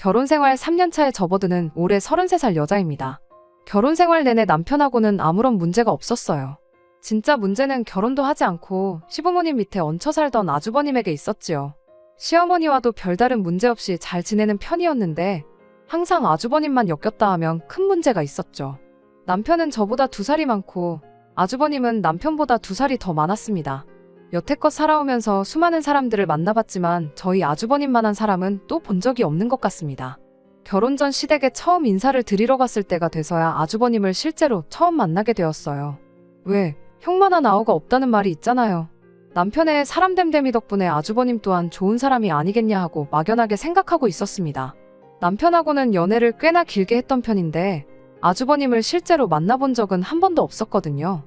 결혼 생활 3년 차에 접어드는 올해 33살 여자입니다. 결혼 생활 내내 남편하고는 아무런 문제가 없었어요. 진짜 문제는 결혼도 하지 않고 시부모님 밑에 얹혀 살던 아주버님에게 있었지요. 시어머니와도 별다른 문제 없이 잘 지내는 편이었는데 항상 아주버님만 엮였다 하면 큰 문제가 있었죠. 남편은 저보다 2살이 많고 아주버님은 남편보다 2살이 더 많았습니다. 여태껏 살아오면서 수많은 사람들을 만나봤지만 저희 아주버님만한 사람은 또 본 적이 없는 것 같습니다. 결혼 전 시댁에 처음 인사를 드리러 갔을 때가 돼서야 아주버님을 실제로 처음 만나게 되었어요. 왜, 형만한 아우가 없다는 말이 있잖아요. 남편의 사람됨됨이 덕분에 아주버님 또한 좋은 사람이 아니겠냐 하고 막연하게 생각하고 있었습니다. 남편하고는 연애를 꽤나 길게 했던 편인데 아주버님을 실제로 만나본 적은 한 번도 없었거든요.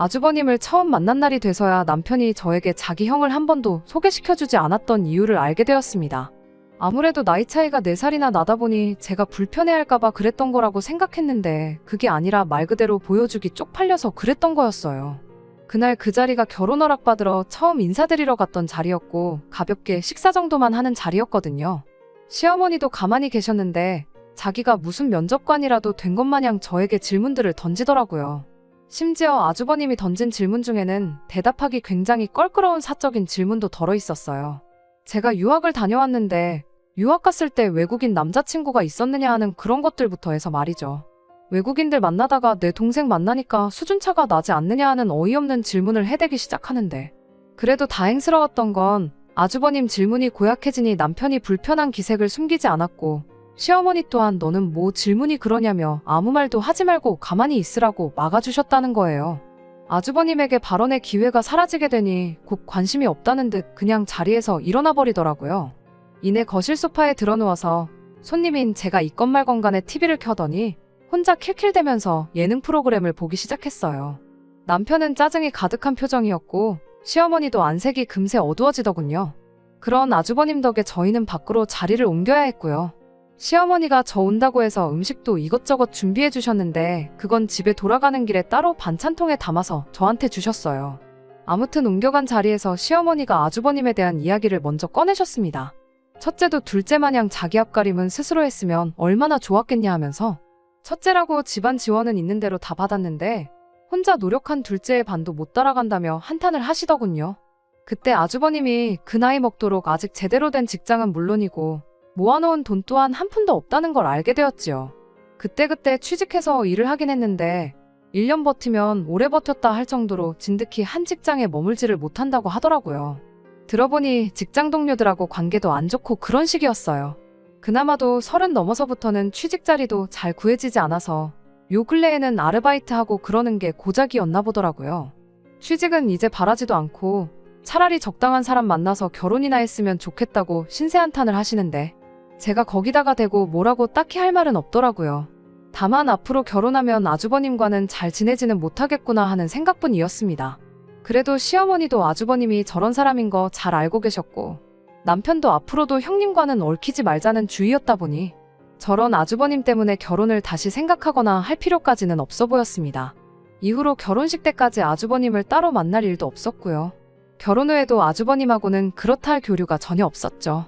아주버님을 처음 만난 날이 돼서야 남편이 저에게 자기 형을 한 번도 소개시켜주지 않았던 이유를 알게 되었습니다. 아무래도 나이 차이가 4살이나 나다 보니 제가 불편해할까봐 그랬던 거라고 생각했는데 그게 아니라 말 그대로 보여주기 쪽팔려서 그랬던 거였어요. 그날 그 자리가 결혼 허락 받으러 처음 인사드리러 갔던 자리였고 가볍게 식사 정도만 하는 자리였거든요. 시어머니도 가만히 계셨는데 자기가 무슨 면접관이라도 된 것 마냥 저에게 질문들을 던지더라고요. 심지어 아주버님이 던진 질문 중에는 대답하기 굉장히 껄끄러운 사적인 질문도 덜어 있었어요. 제가 유학을 다녀왔는데 유학 갔을 때 외국인 남자친구가 있었느냐 하는 그런 것들부터 해서 말이죠. 외국인들 만나다가 내 동생 만나니까 수준차가 나지 않느냐 하는 어이없는 질문을 해대기 시작하는데 그래도 다행스러웠던 건 아주버님 질문이 고약해지니 남편이 불편한 기색을 숨기지 않았고 시어머니 또한 너는 뭐 질문이 그러냐며 아무 말도 하지 말고 가만히 있으라고 막아주셨다는 거예요. 아주버님에게 발언의 기회가 사라지게 되니 곧 관심이 없다는 듯 그냥 자리에서 일어나 버리더라고요. 이내 거실 소파에 들어누워서 손님인 제가 있건 말건 간에 TV를 켜더니 혼자 킬킬대면서 예능 프로그램을 보기 시작했어요. 남편은 짜증이 가득한 표정이었고 시어머니도 안색이 금세 어두워지더군요. 그런 아주버님 덕에 저희는 밖으로 자리를 옮겨야 했고요. 시어머니가 저 온다고 해서 음식도 이것저것 준비해 주셨는데 그건 집에 돌아가는 길에 따로 반찬통에 담아서 저한테 주셨어요. 아무튼 옮겨간 자리에서 시어머니가 아주버님에 대한 이야기를 먼저 꺼내셨습니다. 첫째도 둘째 마냥 자기 앞가림은 스스로 했으면 얼마나 좋았겠냐 하면서 첫째라고 집안 지원은 있는 대로 다 받았는데 혼자 노력한 둘째의 반도 못 따라간다며 한탄을 하시더군요. 그때 아주버님이 그 나이 먹도록 아직 제대로 된 직장은 물론이고 모아놓은 돈 또한 한 푼도 없다는 걸 알게 되었지요. 그때그때 취직해서 일을 하긴 했는데 1년 버티면 오래 버텼다 할 정도로 진득히 한 직장에 머물지를 못한다고 하더라고요. 들어보니 직장 동료들하고 관계도 안 좋고 그런 식이었어요. 그나마도 30 넘어서부터는 취직 자리도 잘 구해지지 않아서 요 근래에는 아르바이트하고 그러는 게 고작이었나 보더라고요. 취직은 이제 바라지도 않고 차라리 적당한 사람 만나서 결혼이나 했으면 좋겠다고 신세한탄을 하시는데 제가 거기다가 대고 뭐라고 딱히 할 말은 없더라고요. 다만 앞으로 결혼하면 아주버님과는 잘 지내지는 못하겠구나 하는 생각뿐이었습니다. 그래도 시어머니도 아주버님이 저런 사람인 거 잘 알고 계셨고 남편도 앞으로도 형님과는 얽히지 말자는 주의였다 보니 저런 아주버님 때문에 결혼을 다시 생각하거나 할 필요까지는 없어 보였습니다. 이후로 결혼식 때까지 아주버님을 따로 만날 일도 없었고요. 결혼 후에도 아주버님하고는 그렇다 할 교류가 전혀 없었죠.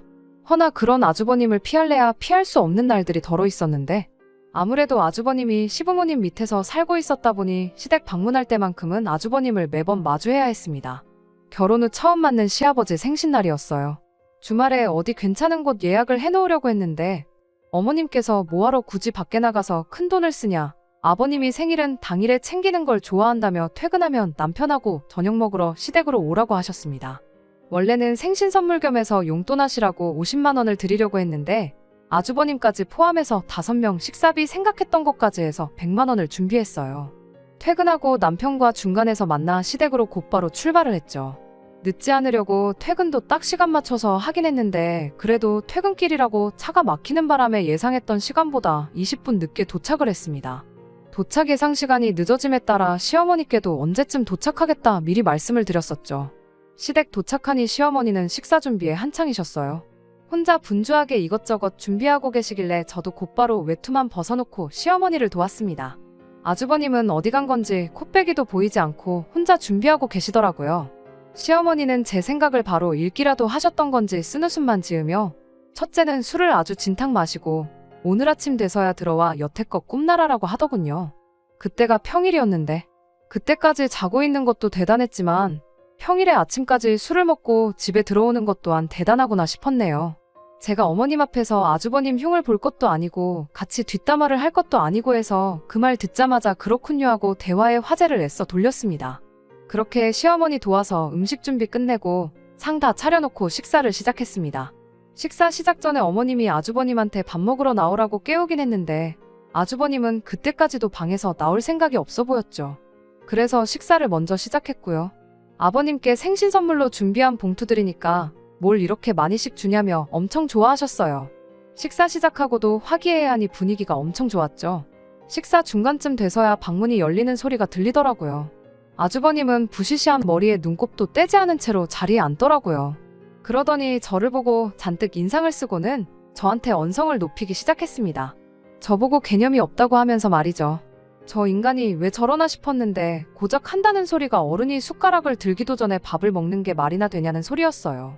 허나 그런 아주버님을 피할래야 피할 수 없는 날들이 덜어 있었는데 아무래도 아주버님이 시부모님 밑에서 살고 있었다 보니 시댁 방문할 때만큼은 아주버님을 매번 마주해야 했습니다. 결혼 후 처음 맞는 시아버지 생신날이었어요. 주말에 어디 괜찮은 곳 예약을 해놓으려고 했는데 어머님께서 뭐하러 굳이 밖에 나가서 큰 돈을 쓰냐, 아버님이 생일은 당일에 챙기는 걸 좋아한다며 퇴근하면 남편하고 저녁 먹으러 시댁으로 오라고 하셨습니다. 원래는 생신 선물 겸해서 용돈 하시라고 50만 원을 드리려고 했는데 아주버님까지 포함해서 5명 식사비 생각했던 것까지 해서 100만 원을 준비했어요. 퇴근하고 남편과 중간에서 만나 시댁으로 곧바로 출발을 했죠. 늦지 않으려고 퇴근도 딱 시간 맞춰서 하긴 했는데 그래도 퇴근길이라고 차가 막히는 바람에 예상했던 시간보다 20분 늦게 도착을 했습니다. 도착 예상 시간이 늦어짐에 따라 시어머니께도 언제쯤 도착하겠다 미리 말씀을 드렸었죠. 시댁 도착하니 시어머니는 식사 준비에 한창이셨어요. 혼자 분주하게 이것저것 준비하고 계시길래 저도 곧바로 외투만 벗어놓고 시어머니를 도왔습니다. 아주버님은 어디 간 건지 콧배기도 보이지 않고 혼자 준비하고 계시더라고요. 시어머니는 제 생각을 바로 읽기라도 하셨던 건지 쓴웃음만 지으며 첫째는 술을 아주 진탕 마시고 오늘 아침 돼서야 들어와 여태껏 꿈나라라고 하더군요. 그때가 평일이었는데 그때까지 자고 있는 것도 대단했지만 평일에 아침까지 술을 먹고 집에 들어오는 것 또한 대단하구나 싶었네요. 제가 어머님 앞에서 아주버님 흉을 볼 것도 아니고 같이 뒷담화를 할 것도 아니고 해서 그 말 듣자마자 그렇군요 하고 대화의 화제를 애써 돌렸습니다. 그렇게 시어머니 도와서 음식 준비 끝내고 상 다 차려놓고 식사를 시작했습니다. 식사 시작 전에 어머님이 아주버님한테 밥 먹으러 나오라고 깨우긴 했는데 아주버님은 그때까지도 방에서 나올 생각이 없어 보였죠. 그래서 식사를 먼저 시작했고요. 아버님께 생신 선물로 준비한 봉투 드리니까 뭘 이렇게 많이씩 주냐며 엄청 좋아하셨어요. 식사 시작하고도 화기애애하니 분위기가 엄청 좋았죠. 식사 중간쯤 돼서야 방문이 열리는 소리가 들리더라고요. 아주버님은 부시시한 머리에 눈곱도 떼지 않은 채로 자리에 앉더라고요. 그러더니 저를 보고 잔뜩 인상을 쓰고는 저한테 언성을 높이기 시작했습니다. 저보고 개념이 없다고 하면서 말이죠. 저 인간이 왜 저러나 싶었는데 고작 한다는 소리가 어른이 숟가락을 들기도 전에 밥을 먹는 게 말이나 되냐는 소리였어요.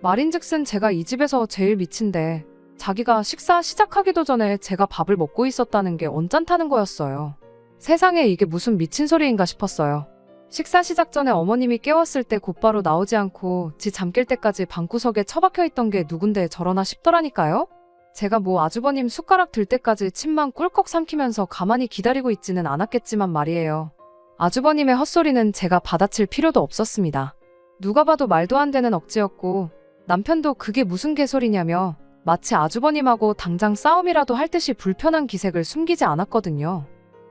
말인즉슨 제가 이 집에서 제일 미친데 자기가 식사 시작하기도 전에 제가 밥을 먹고 있었다는 게 언짢다는 거였어요. 세상에 이게 무슨 미친 소리인가 싶었어요. 식사 시작 전에 어머님이 깨웠을 때 곧바로 나오지 않고 지 잠 깰 때까지 방구석에 처박혀 있던 게 누군데 저러나 싶더라니까요. 제가 뭐 아주버님 숟가락 들 때까지 침만 꿀꺽 삼키면서 가만히 기다리고 있지는 않았겠지만 말이에요. 아주버님의 헛소리는 제가 받아칠 필요도 없었습니다. 누가 봐도 말도 안 되는 억지였고 남편도 그게 무슨 개소리냐며 마치 아주버님하고 당장 싸움이라도 할 듯이 불편한 기색을 숨기지 않았거든요.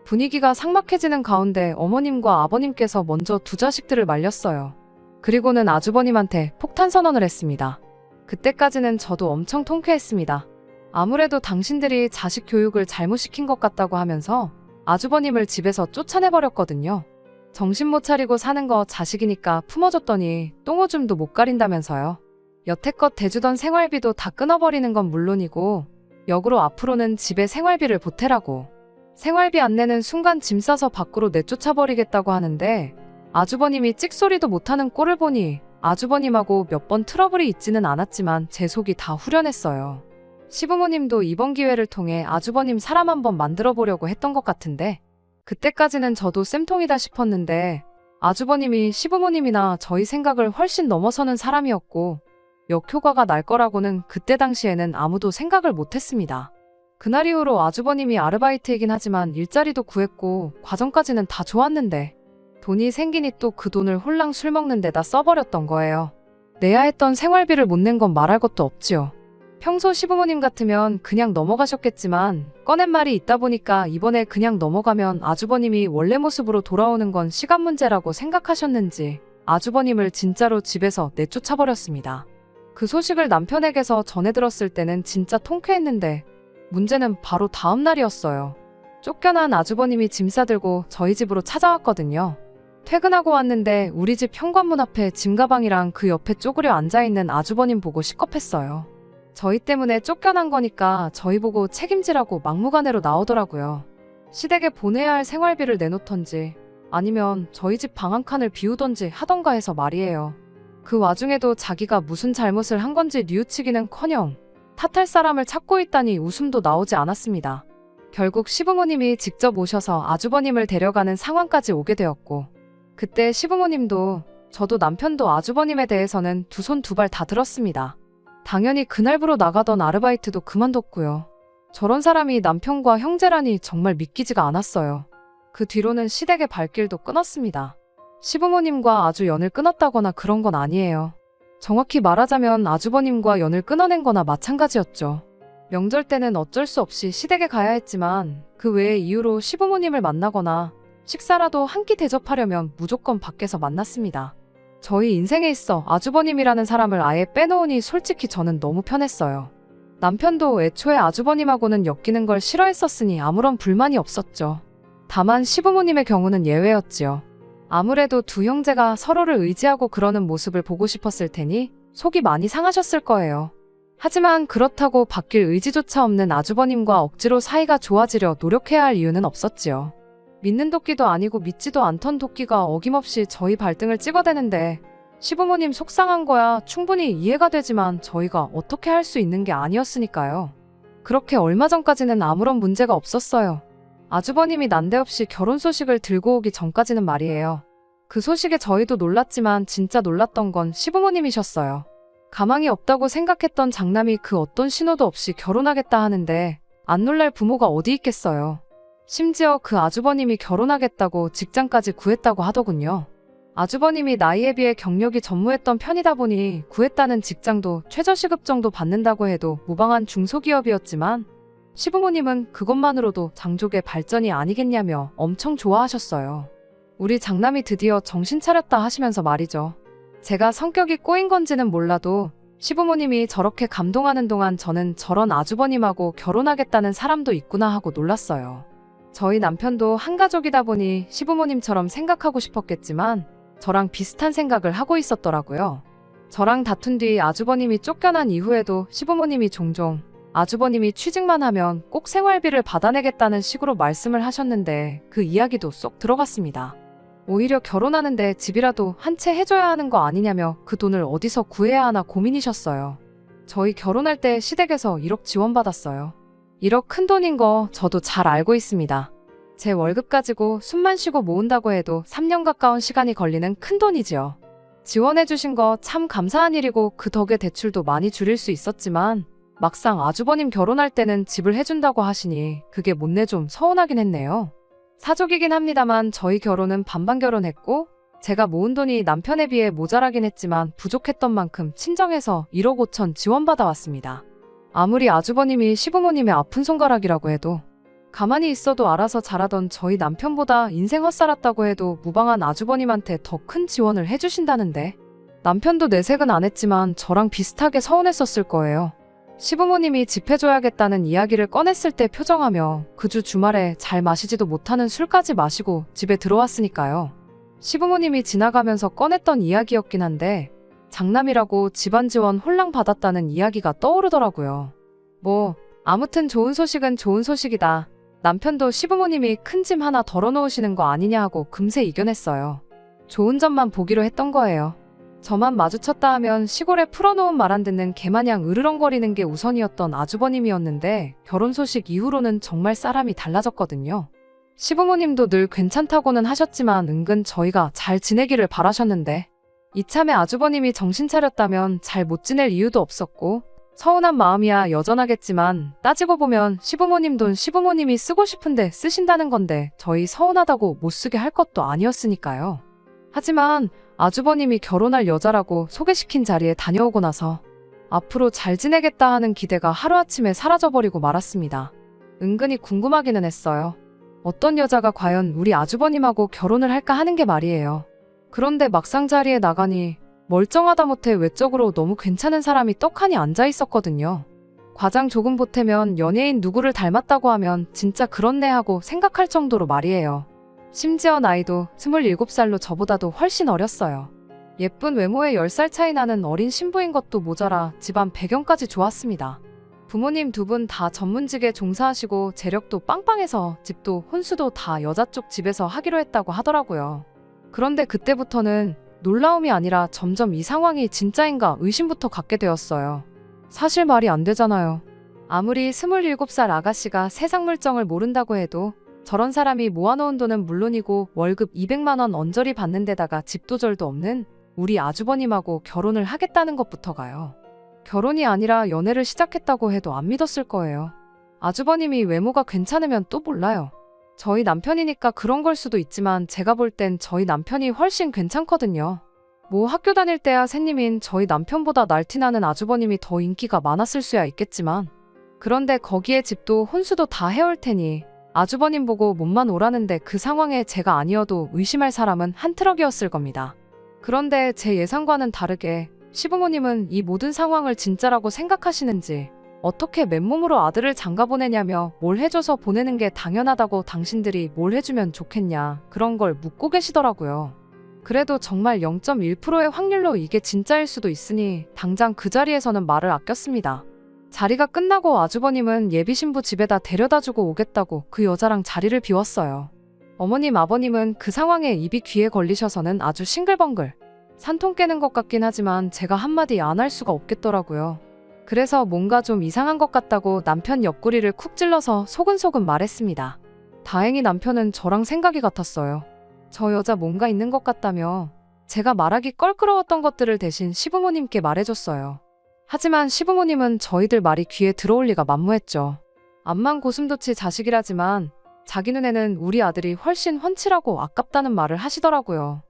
분위기가 삭막해지는 가운데 어머님과 아버님께서 먼저 두 자식들을 말렸어요. 그리고는 아주버님한테 폭탄 선언을 했습니다. 그때까지는 저도 엄청 통쾌했습니다. 아무래도 당신들이 자식 교육을 잘못 시킨 것 같다고 하면서 아주버님을 집에서 쫓아내버렸거든요. 정신 못 차리고 사는 거 자식이니까 품어줬더니 똥오줌도 못 가린다면서요. 여태껏 대주던 생활비도 다 끊어버리는 건 물론이고 역으로 앞으로는 집에 생활비를 보태라고. 생활비 안 내는 순간 짐 싸서 밖으로 내쫓아버리겠다고 하는데 아주버님이 찍소리도 못하는 꼴을 보니 아주버님하고 몇 번 트러블이 있지는 않았지만 제 속이 다 후련했어요. 시부모님도 이번 기회를 통해 아주버님 사람 한번 만들어 보려고 했던 것 같은데 그때까지는 저도 쌤통이다 싶었는데 아주버님이 시부모님이나 저희 생각을 훨씬 넘어서는 사람이었고 역효과가 날 거라고는 그때 당시에는 아무도 생각을 못했습니다. 그날 이후로 아주버님이 아르바이트이긴 하지만 일자리도 구했고 과정까지는 다 좋았는데 돈이 생기니 또 그 돈을 홀랑 술 먹는 데다 써버렸던 거예요. 내야 했던 생활비를 못 낸 건 말할 것도 없지요. 평소 시부모님 같으면 그냥 넘어가셨겠지만 꺼낸 말이 있다 보니까 이번에 그냥 넘어가면 아주버님이 원래 모습으로 돌아오는 건 시간 문제라고 생각하셨는지 아주버님을 진짜로 집에서 내쫓아버렸습니다. 그 소식을 남편에게서 전해 들었을 때는 진짜 통쾌했는데 문제는 바로 다음 날이었어요. 쫓겨난 아주버님이 짐 싸들고 저희 집으로 찾아왔거든요. 퇴근하고 왔는데 우리 집 현관문 앞에 짐 가방이랑 그 옆에 쪼그려 앉아있는 아주버님 보고 시겁했어요. 저희 때문에 쫓겨난 거니까 저희 보고 책임지라고 막무가내로 나오더라고요. 시댁에 보내야 할 생활비를 내놓던지 아니면 저희 집 방 한 칸을 비우던지 하던가 해서 말이에요. 그 와중에도 자기가 무슨 잘못을 한 건지 뉘우치기는커녕 탓할 사람을 찾고 있다니 웃음도 나오지 않았습니다. 결국 시부모님이 직접 오셔서 아주버님을 데려가는 상황까지 오게 되었고 그때 시부모님도 저도 남편도 아주버님에 대해서는 두 손 두 발 다 들었습니다. 당연히 그날부로 나가던 아르바이트도 그만뒀고요. 저런 사람이 남편과 형제라니 정말 믿기지가 않았어요. 그 뒤로는 시댁의 발길도 끊었습니다. 시부모님과 아주 연을 끊었다거나 그런 건 아니에요. 정확히 말하자면 아주버님과 연을 끊어낸 거나 마찬가지였죠. 명절 때는 어쩔 수 없이 시댁에 가야 했지만 그 외의 이유로 시부모님을 만나거나 식사라도 한 끼 대접하려면 무조건 밖에서 만났습니다. 저희 인생에 있어 아주버님이라는 사람을 아예 빼놓으니 솔직히 저는 너무 편했어요. 남편도 애초에 아주버님하고는 엮이는 걸 싫어했었으니 아무런 불만이 없었죠. 다만 시부모님의 경우는 예외였지요. 아무래도 두 형제가 서로를 의지하고 그러는 모습을 보고 싶었을 테니 속이 많이 상하셨을 거예요. 하지만 그렇다고 바뀔 의지조차 없는 아주버님과 억지로 사이가 좋아지려 노력해야 할 이유는 없었지요. 믿는 도끼도 아니고 믿지도 않던 도끼가 어김없이 저희 발등을 찍어대는데 시부모님 속상한 거야 충분히 이해가 되지만 저희가 어떻게 할 수 있는 게 아니었으니까요. 그렇게 얼마 전까지는 아무런 문제가 없었어요. 아주버님이 난데없이 결혼 소식을 들고 오기 전까지는 말이에요. 그 소식에 저희도 놀랐지만 진짜 놀랐던 건 시부모님이셨어요. 가망이 없다고 생각했던 장남이 그 어떤 신호도 없이 결혼하겠다 하는데 안 놀랄 부모가 어디 있겠어요. 심지어 그 아주버님이 결혼하겠다고 직장까지 구했다고 하더군요. 아주버님이 나이에 비해 경력이 전무했던 편이다 보니 구했다는 직장도 최저시급 정도 받는다고 해도 무방한 중소기업이었지만 시부모님은 그것만으로도 장족의 발전이 아니겠냐며 엄청 좋아하셨어요. 우리 장남이 드디어 정신 차렸다 하시면서 말이죠. 제가 성격이 꼬인 건지는 몰라도 시부모님이 저렇게 감동하는 동안 저는 저런 아주버님하고 결혼하겠다는 사람도 있구나 하고 놀랐어요. 저희 남편도 한 가족이다 보니 시부모님처럼 생각하고 싶었겠지만 저랑 비슷한 생각을 하고 있었더라고요. 저랑 다툰 뒤 아주버님이 쫓겨난 이후에도 시부모님이 종종 아주버님이 취직만 하면 꼭 생활비를 받아내겠다는 식으로 말씀을 하셨는데 그 이야기도 쏙 들어갔습니다. 오히려 결혼하는데 집이라도 한 채 해줘야 하는 거 아니냐며 그 돈을 어디서 구해야 하나 고민이셨어요. 저희 결혼할 때 시댁에서 1억 지원받았어요. 1억 큰 돈인 거 저도 잘 알고 있습니다. 제 월급 가지고 숨만 쉬고 모은다고 해도 3년 가까운 시간이 걸리는 큰 돈이지요. 지원해주신 거 참 감사한 일이고 그 덕에 대출도 많이 줄일 수 있었지만 막상 아주버님 결혼할 때는 집을 해준다고 하시니 그게 못내 좀 서운하긴 했네요. 사족이긴 합니다만 저희 결혼은 반반 결혼했고 제가 모은 돈이 남편에 비해 모자라긴 했지만 부족했던 만큼 친정에서 1억 5천 지원받아왔습니다. 아무리 아주버님이 시부모님의 아픈 손가락이라고 해도 가만히 있어도 알아서 자라던 저희 남편보다 인생 헛살았다고 해도 무방한 아주버님한테 더 큰 지원을 해주신다는데 남편도 내색은 안 했지만 저랑 비슷하게 서운했었을 거예요. 시부모님이 집 해줘야겠다는 이야기를 꺼냈을 때 표정하며 그 주 주말에 잘 마시지도 못하는 술까지 마시고 집에 들어왔으니까요. 시부모님이 지나가면서 꺼냈던 이야기였긴 한데 장남이라고 집안 지원 홀랑 받았다는 이야기가 떠오르더라고요. 뭐 아무튼 좋은 소식은 좋은 소식이다. 남편도 시부모님이 큰 짐 하나 덜어놓으시는 거 아니냐 하고 금세 이겨냈어요. 좋은 점만 보기로 했던 거예요. 저만 마주쳤다 하면 시골에 풀어놓은 말 안 듣는 개마냥 으르렁거리는 게 우선이었던 아주버님이었는데 결혼 소식 이후로는 정말 사람이 달라졌거든요. 시부모님도 늘 괜찮다고는 하셨지만 은근 저희가 잘 지내기를 바라셨는데 이참에 아주버님이 정신 차렸다면 잘 못 지낼 이유도 없었고 서운한 마음이야 여전하겠지만 따지고 보면 시부모님 돈 시부모님이 쓰고 싶은데 쓰신다는 건데 저희 서운하다고 못 쓰게 할 것도 아니었으니까요. 하지만 아주버님이 결혼할 여자라고 소개시킨 자리에 다녀오고 나서 앞으로 잘 지내겠다 하는 기대가 하루아침에 사라져버리고 말았습니다. 은근히 궁금하기는 했어요. 어떤 여자가 과연 우리 아주버님하고 결혼을 할까 하는 게 말이에요. 그런데 막상 자리에 나가니 멀쩡하다 못해 외적으로 너무 괜찮은 사람이 떡하니 앉아 있었거든요. 과장 조금 보태면 연예인 누구를 닮았다고 하면 진짜 그렇네 하고 생각할 정도로 말이에요. 심지어 나이도 27살로 저보다도 훨씬 어렸어요. 예쁜 외모에 10살 차이 나는 어린 신부인 것도 모자라 집안 배경까지 좋았습니다. 부모님 두 분 다 전문직에 종사하시고 재력도 빵빵해서 집도 혼수도 다 여자 쪽 집에서 하기로 했다고 하더라고요. 그런데 그때부터는 놀라움이 아니라 점점 이 상황이 진짜인가 의심부터 갖게 되었어요. 사실 말이 안 되잖아요. 아무리 27살 아가씨가 세상 물정을 모른다고 해도 저런 사람이 모아놓은 돈은 물론이고 월급 200만 원 언저리 받는 데다가 집도절도 없는 우리 아주버님하고 결혼을 하겠다는 것부터가요. 결혼이 아니라 연애를 시작했다고 해도 안 믿었을 거예요. 아주버님이 외모가 괜찮으면 또 몰라요. 저희 남편이니까 그런 걸 수도 있지만 제가 볼 땐 저희 남편이 훨씬 괜찮거든요. 뭐 학교 다닐 때야 새님인 저희 남편보다 날티나는 아주버님이 더 인기가 많았을 수야 있겠지만 그런데 거기에 집도 혼수도 다 해올 테니 아주버님 보고 몸만 오라는데 그 상황에 제가 아니어도 의심할 사람은 한 트럭이었을 겁니다. 그런데 제 예상과는 다르게 시부모님은 이 모든 상황을 진짜라고 생각하시는지 어떻게 맨몸으로 아들을 장가 보내냐며 뭘 해줘서 보내는 게 당연하다고 당신들이 뭘 해주면 좋겠냐 그런 걸 묻고 계시더라고요. 그래도 정말 0.1%의 확률로 이게 진짜일 수도 있으니 당장 그 자리에서는 말을 아꼈습니다. 자리가 끝나고 아주버님은 예비신부 집에다 데려다주고 오겠다고 그 여자랑 자리를 비웠어요. 어머님 아버님은 그 상황에 입이 귀에 걸리셔서는 아주 싱글벙글. 산통 깨는 것 같긴 하지만 제가 한마디 안 할 수가 없겠더라고요. 그래서 뭔가 좀 이상한 것 같다고 남편 옆구리를 쿡 찔러서 소근소근 말했습니다. 다행히 남편은 저랑 생각이 같았어요. 저 여자 뭔가 있는 것 같다며 제가 말하기 껄끄러웠던 것들을 대신 시부모님께 말해줬어요. 하지만 시부모님은 저희들 말이 귀에 들어올 리가 만무했죠. 암만 고슴도치 자식이라지만 자기 눈에는 우리 아들이 훨씬 훤칠하고 아깝다는 말을 하시더라고요.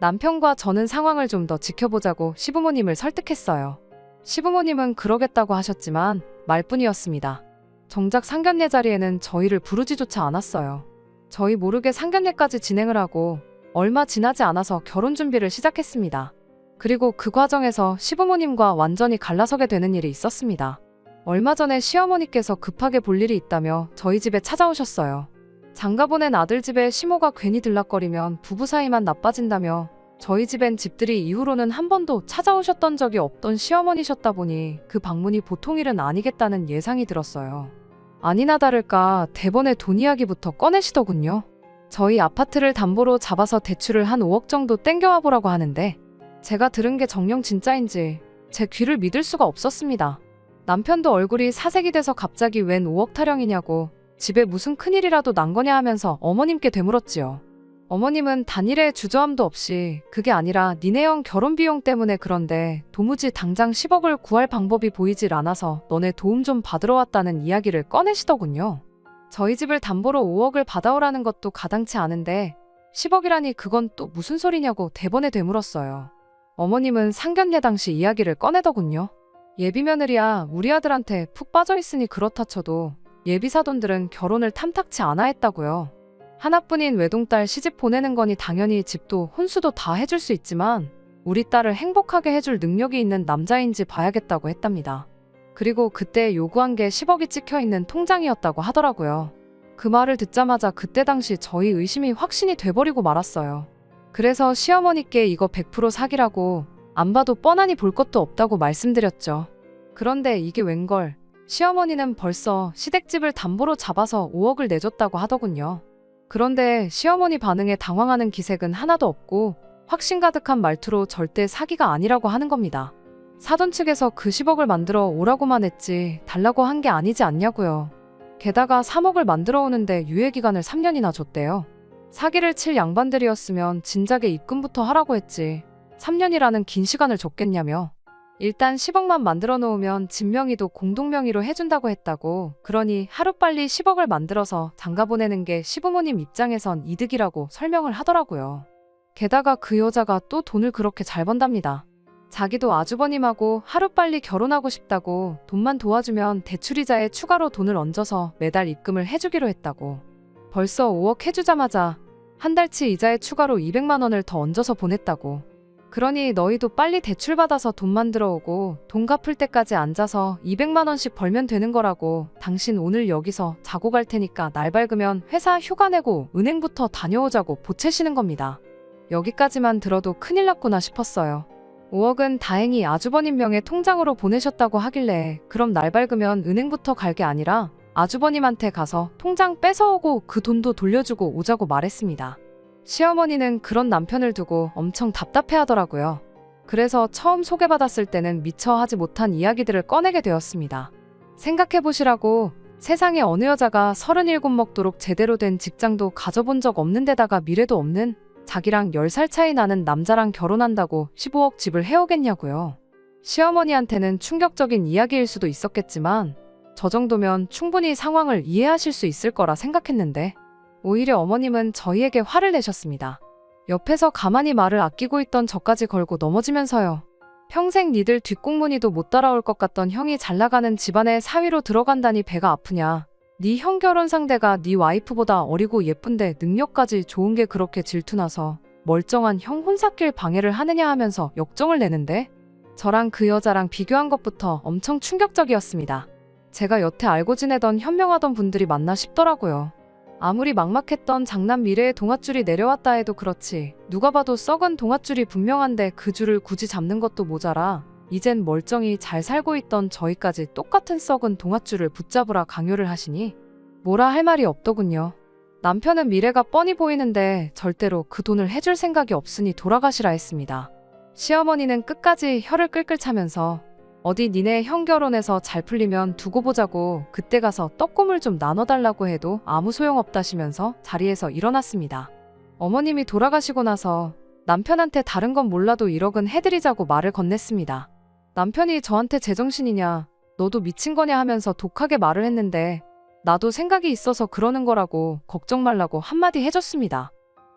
남편과 저는 상황을 좀 더 지켜보자고 시부모님을 설득했어요. 시부모님은 그러겠다고 하셨지만 말뿐이었습니다. 정작 상견례 자리에는 저희를 부르지조차 않았어요. 저희 모르게 상견례까지 진행을 하고 얼마 지나지 않아서 결혼 준비를 시작했습니다. 그리고 그 과정에서 시부모님과 완전히 갈라서게 되는 일이 있었습니다. 얼마 전에 시어머니께서 급하게 볼 일이 있다며 저희 집에 찾아오셨어요. 장가보낸 아들 집에 시모가 괜히 들락거리면 부부 사이만 나빠진다며 저희 집엔 집들이 이후로는 한 번도 찾아오셨던 적이 없던 시어머니셨다 보니 그 방문이 보통 일은 아니겠다는 예상이 들었어요. 아니나 다를까 대번에 돈 이야기부터 꺼내시더군요. 저희 아파트를 담보로 잡아서 대출을 한 5억 정도 땡겨와 보라고 하는데 제가 들은 게 정녕 진짜인지 제 귀를 믿을 수가 없었습니다. 남편도 얼굴이 사색이 돼서 갑자기 웬 5억 타령이냐고 집에 무슨 큰일이라도 난 거냐 하면서 어머님께 되물었지요. 어머님은 단일에 주저함도 없이 그게 아니라 니네 형 결혼 비용 때문에 그런데 도무지 당장 10억을 구할 방법이 보이질 않아서 너네 도움 좀 받으러 왔다는 이야기를 꺼내시더군요. 저희 집을 담보로 5억을 받아오라는 것도 가당치 않은데 10억이라니 그건 또 무슨 소리냐고 대번에 되물었어요. 어머님은 상견례 당시 이야기를 꺼내더군요. 예비며느리야 우리 아들한테 푹 빠져있으니 그렇다 쳐도 예비사돈들은 결혼을 탐탁치 않아 했다고요. 하나뿐인 외동딸 시집 보내는 거니 당연히 집도 혼수도 다 해줄 수 있지만 우리 딸을 행복하게 해줄 능력이 있는 남자인지 봐야겠다고 했답니다. 그리고 그때 요구한 게 10억이 찍혀있는 통장이었다고 하더라고요. 그 말을 듣자마자 그때 당시 저희 의심이 확신이 돼버리고 말았어요. 그래서 시어머니께 이거 100% 사기라고 안 봐도 뻔하니 볼 것도 없다고 말씀드렸죠. 그런데 이게 웬걸 시어머니는 벌써 시댁집을 담보로 잡아서 5억을 내줬다고 하더군요. 그런데 시어머니 반응에 당황하는 기색은 하나도 없고 확신 가득한 말투로 절대 사기가 아니라고 하는 겁니다. 사돈 측에서 그 10억을 만들어 오라고만 했지 달라고 한 게 아니지 않냐고요. 게다가 3억을 만들어 오는데 유예기간을 3년이나 줬대요. 사기를 칠 양반들이었으면 진작에 입금부터 하라고 했지 3년이라는 긴 시간을 줬겠냐며. 일단 10억만 만들어 놓으면 집 명의도 공동명의로 해준다고 했다고. 그러니 하루빨리 10억을 만들어서 장가 보내는 게 시부모님 입장에선 이득이라고 설명을 하더라고요. 게다가 그 여자가 또 돈을 그렇게 잘 번답니다. 자기도 아주버님하고 하루빨리 결혼하고 싶다고 돈만 도와주면 대출이자에 추가로 돈을 얹어서 매달 입금을 해주기로 했다고. 벌써 5억 해주자마자 한 달치 이자에 추가로 200만 원을 더 얹어서 보냈다고. 그러니 너희도 빨리 대출받아서 돈 만들어 오고 돈 갚을 때까지 앉아서 200만 원씩 벌면 되는 거라고. 당신 오늘 여기서 자고 갈 테니까 날 밝으면 회사 휴가 내고 은행부터 다녀오자고 보채시는 겁니다. 여기까지만 들어도 큰일 났구나 싶었어요. 5억은 다행히 아주버님 명의 통장으로 보내셨다고 하길래 그럼 날 밝으면 은행부터 갈 게 아니라 아주버님한테 가서 통장 뺏어오고 그 돈도 돌려주고 오자고 말했습니다. 시어머니는 그런 남편을 두고 엄청 답답해하더라고요. 그래서 처음 소개받았을 때는 미처 하지 못한 이야기들을 꺼내게 되었습니다. 생각해보시라고 세상에 어느 여자가 37 먹도록 제대로 된 직장도 가져본 적 없는 데다가 미래도 없는 자기랑 10살 차이 나는 남자랑 결혼한다고 15억 집을 해오겠냐고요. 시어머니한테는 충격적인 이야기일 수도 있었겠지만 저 정도면 충분히 상황을 이해하실 수 있을 거라 생각했는데 오히려 어머님은 저희에게 화를 내셨습니다. 옆에서 가만히 말을 아끼고 있던 저까지 걸고 넘어지면서요. 평생 니들 뒷공무니도 못 따라올 것 같던 형이 잘나가는 집안에 사위로 들어간다니 배가 아프냐. 네 형 결혼 상대가 네 와이프보다 어리고 예쁜데 능력까지 좋은 게 그렇게 질투나서 멀쩡한 형 혼사길 방해를 하느냐 하면서 역정을 내는데 저랑 그 여자랑 비교한 것부터 엄청 충격적이었습니다. 제가 여태 알고 지내던 현명하던 분들이 맞나 싶더라고요. 아무리 막막했던 장남 미래의 동아줄이 내려왔다 해도 그렇지 누가 봐도 썩은 동아줄이 분명한데 그 줄을 굳이 잡는 것도 모자라 이젠 멀쩡히 잘 살고 있던 저희까지 똑같은 썩은 동아줄을 붙잡으라 강요를 하시니 뭐라 할 말이 없더군요. 남편은 미래가 뻔히 보이는데 절대로 그 돈을 해줄 생각이 없으니 돌아가시라 했습니다. 시어머니는 끝까지 혀를 끌끌 차면서 어디 니네 형 결혼해서 잘 풀리면 두고 보자고 그때 가서 떡고물 좀 나눠달라고 해도 아무 소용없다시면서 자리에서 일어났습니다. 어머님이 돌아가시고 나서 남편한테 다른 건 몰라도 1억은 해드리자고 말을 건넸습니다. 남편이 저한테 제정신이냐, 너도 미친 거냐 하면서 독하게 말을 했는데 나도 생각이 있어서 그러는 거라고 걱정 말라고 한마디 해줬습니다.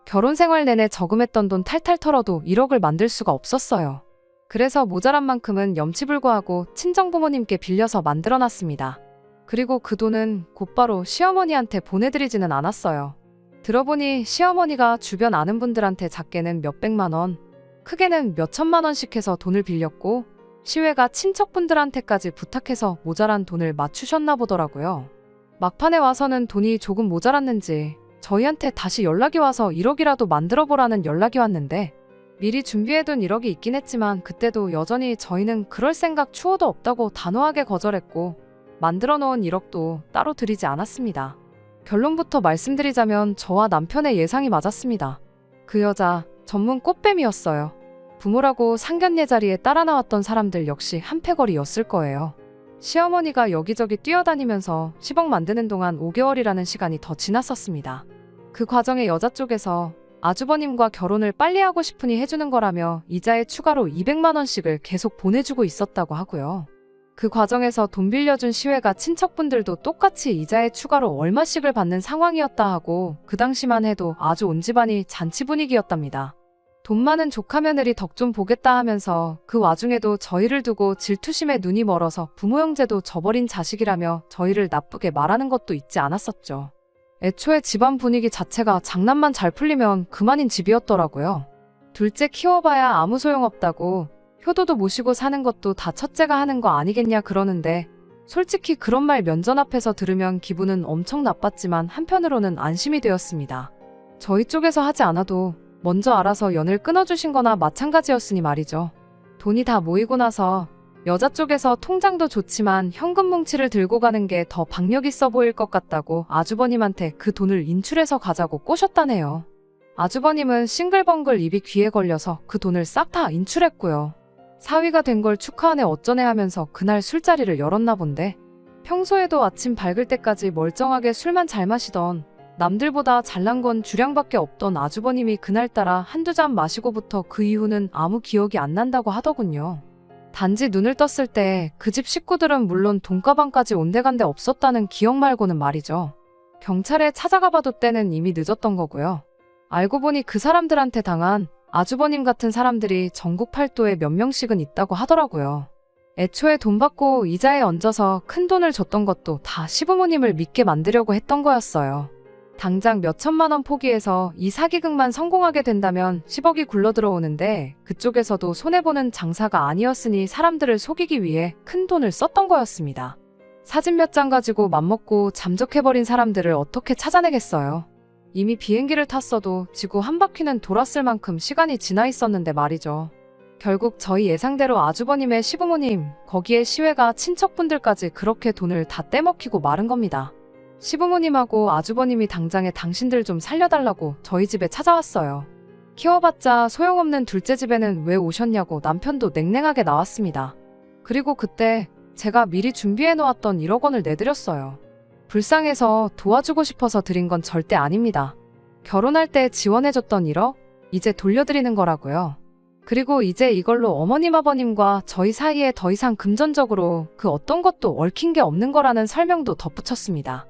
결혼 생활 내내 저금했던 돈 탈탈 털어도 1억을 만들 수가 없었어요. 그래서 모자란 만큼은 염치불구하고 친정부모님께 빌려서 만들어놨습니다. 그리고 그 돈은 곧바로 시어머니한테 보내드리지는 않았어요. 들어보니 시어머니가 주변 아는 분들한테 작게는 몇백만 원, 크게는 몇천만 원씩 해서 돈을 빌렸고 시외가 친척분들한테까지 부탁해서 모자란 돈을 맞추셨나 보더라고요. 막판에 와서는 돈이 조금 모자랐는지 저희한테 다시 연락이 와서 1억이라도 만들어보라는 연락이 왔는데 미리 준비해둔 1억이 있긴 했지만 그때도 여전히 저희는 그럴 생각 추호도 없다고 단호하게 거절했고 만들어 놓은 1억도 따로 드리지 않았습니다. 결론부터 말씀드리자면 저와 남편의 예상이 맞았습니다. 그 여자 전문 꽃뱀이었어요. 부모라고 상견례 자리에 따라 나왔던 사람들 역시 한패거리였을 거예요. 시어머니가 여기저기 뛰어다니면서 10억 만드는 동안 5개월이라는 시간이 더 지났었습니다. 그 과정에 여자 쪽에서 아주버님과 결혼을 빨리 하고 싶으니 해주는 거라며 이자에 추가로 200만 원씩을 계속 보내주고 있었다고 하고요. 그 과정에서 돈 빌려준 시외가 친척분들도 똑같이 이자에 추가로 얼마씩을 받는 상황이었다 하고 그 당시만 해도 아주 온 집안이 잔치 분위기였답니다. 돈 많은 조카 며느리 덕 좀 보겠다 하면서 그 와중에도 저희를 두고 질투심에 눈이 멀어서 부모 형제도 저버린 자식이라며 저희를 나쁘게 말하는 것도 잊지 않았었죠. 애초에 집안 분위기 자체가 장난만 잘 풀리면 그만인 집이었더라고요. 둘째 키워봐야 아무 소용없다고 효도도 모시고 사는 것도 다 첫째가 하는 거 아니겠냐 그러는데 솔직히 그런 말 면전 앞에서 들으면 기분은 엄청 나빴지만 한편으로는 안심이 되었습니다. 저희 쪽에서 하지 않아도 먼저 알아서 연을 끊어주신 거나 마찬가지였으니 말이죠. 돈이 다 모이고 나서 여자 쪽에서 통장도 좋지만 현금 뭉치를 들고 가는 게 더 박력 있어 보일 것 같다고 아주버님한테 그 돈을 인출해서 가자고 꼬셨다네요. 아주버님은 싱글벙글 입이 귀에 걸려서 그 돈을 싹 다 인출했고요. 사위가 된 걸 축하하네 어쩌네 하면서 그날 술자리를 열었나 본데 평소에도 아침 밝을 때까지 멀쩡하게 술만 잘 마시던 남들보다 잘난 건 주량밖에 없던 아주버님이 그날따라 한두 잔 마시고부터 그 이후는 아무 기억이 안 난다고 하더군요. 단지 눈을 떴을 때 그 집 식구들은 물론 돈가방까지 온데간데 없었다는 기억 말고는 말이죠. 경찰에 찾아가 봐도 때는 이미 늦었던 거고요. 알고 보니 그 사람들한테 당한 아주버님 같은 사람들이 전국 팔도에 몇 명씩은 있다고 하더라고요. 애초에 돈 받고 이자에 얹어서 큰 돈을 줬던 것도 다 시부모님을 믿게 만들려고 했던 거였어요. 당장 몇 천만 원 포기해서 이 사기극만 성공하게 된다면 10억이 굴러들어오는데 그쪽에서도 손해보는 장사가 아니었으니 사람들을 속이기 위해 큰 돈을 썼던 거였습니다. 사진 몇 장 가지고 맘먹고 잠적해버린 사람들을 어떻게 찾아내겠어요. 이미 비행기를 탔어도 지구 한 바퀴는 돌았을 만큼 시간이 지나 있었는데 말이죠. 결국 저희 예상대로 아주버님의 시부모님, 거기에 시외가 친척분들까지 그렇게 돈을 다 떼먹히고 마른 겁니다. 시부모님하고 아주버님이 당장에 당신들 좀 살려달라고 저희 집에 찾아왔어요. 키워봤자 소용없는 둘째 집에는 왜 오셨냐고 남편도 냉랭하게 나왔습니다. 그리고 그때 제가 미리 준비해놓았던 1억 원을 내드렸어요. 불쌍해서 도와주고 싶어서 드린 건 절대 아닙니다. 결혼할 때 지원해줬던 1억? 이제 돌려드리는 거라고요. 그리고 이제 이걸로 어머님 아버님과 저희 사이에 더 이상 금전적으로 그 어떤 것도 얽힌 게 없는 거라는 설명도 덧붙였습니다.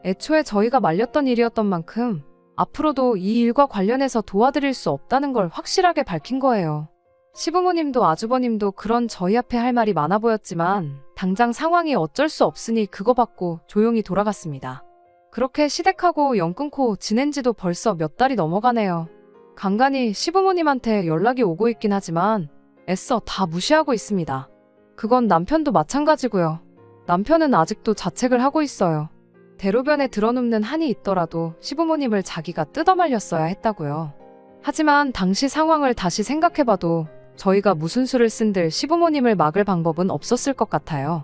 애초에 저희가 말렸던 일이었던 만큼 앞으로도 이 일과 관련해서 도와드릴 수 없다는 걸 확실하게 밝힌 거예요. 시부모님도 아주버님도 그런 저희 앞에 할 말이 많아 보였지만 당장 상황이 어쩔 수 없으니 그거 받고 조용히 돌아갔습니다. 그렇게 시댁하고 연 끊고 지낸 지도 벌써 몇 달이 넘어가네요. 간간히 시부모님한테 연락이 오고 있긴 하지만 애써 다 무시하고 있습니다. 그건 남편도 마찬가지고요. 남편은 아직도 자책을 하고 있어요. 대로변에 드러눕는 한이 있더라도 시부모님을 자기가 뜯어말렸어야 했다고요. 하지만 당시 상황을 다시 생각해봐도 저희가 무슨 수를 쓴들 시부모님을 막을 방법은 없었을 것 같아요.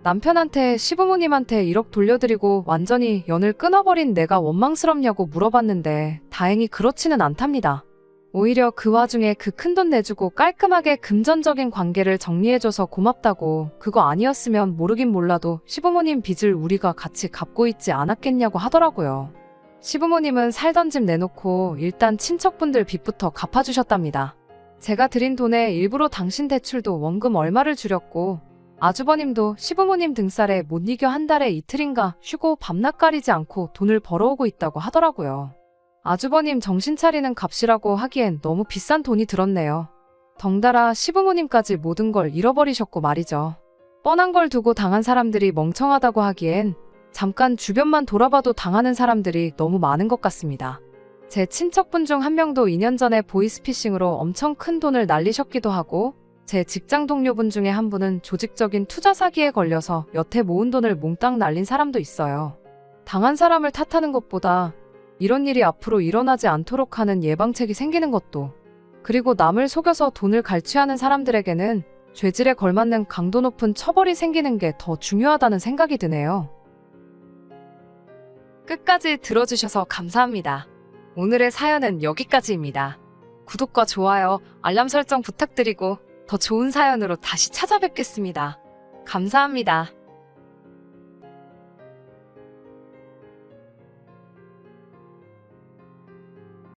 남편한테 시부모님한테 1억 돌려드리고 완전히 연을 끊어버린 내가 원망스럽냐고 물어봤는데 다행히 그렇지는 않답니다. 오히려 그 와중에 그 큰돈 내주고 깔끔하게 금전적인 관계를 정리해줘서 고맙다고, 그거 아니었으면 모르긴 몰라도 시부모님 빚을 우리가 같이 갚고 있지 않았겠냐고 하더라고요. 시부모님은 살던 집 내놓고 일단 친척분들 빚부터 갚아주셨답니다. 제가 드린 돈에 일부러 당신 대출도 원금 얼마를 줄였고, 아주버님도 시부모님 등살에 못 이겨 한 달에 이틀인가 쉬고 밤낮 가리지 않고 돈을 벌어오고 있다고 하더라고요. 아주버님 정신 차리는 값이라고 하기엔 너무 비싼 돈이 들었네요. 덩달아 시부모님까지 모든 걸 잃어버리셨고 말이죠. 뻔한 걸 두고 당한 사람들이 멍청하다고 하기엔 잠깐 주변만 돌아봐도 당하는 사람들이 너무 많은 것 같습니다. 제 친척분 중 한 명도 2년 전에 보이스피싱으로 엄청 큰 돈을 날리셨기도 하고, 제 직장 동료분 중에 한 분은 조직적인 투자 사기에 걸려서 여태 모은 돈을 몽땅 날린 사람도 있어요. 당한 사람을 탓하는 것보다 이런 일이 앞으로 일어나지 않도록 하는 예방책이 생기는 것도, 그리고 남을 속여서 돈을 갈취하는 사람들에게는 죄질에 걸맞는 강도 높은 처벌이 생기는 게 더 중요하다는 생각이 드네요. 끝까지 들어주셔서 감사합니다. 오늘의 사연은 여기까지입니다. 구독과 좋아요, 알람 설정 부탁드리고 더 좋은 사연으로 다시 찾아뵙겠습니다. 감사합니다.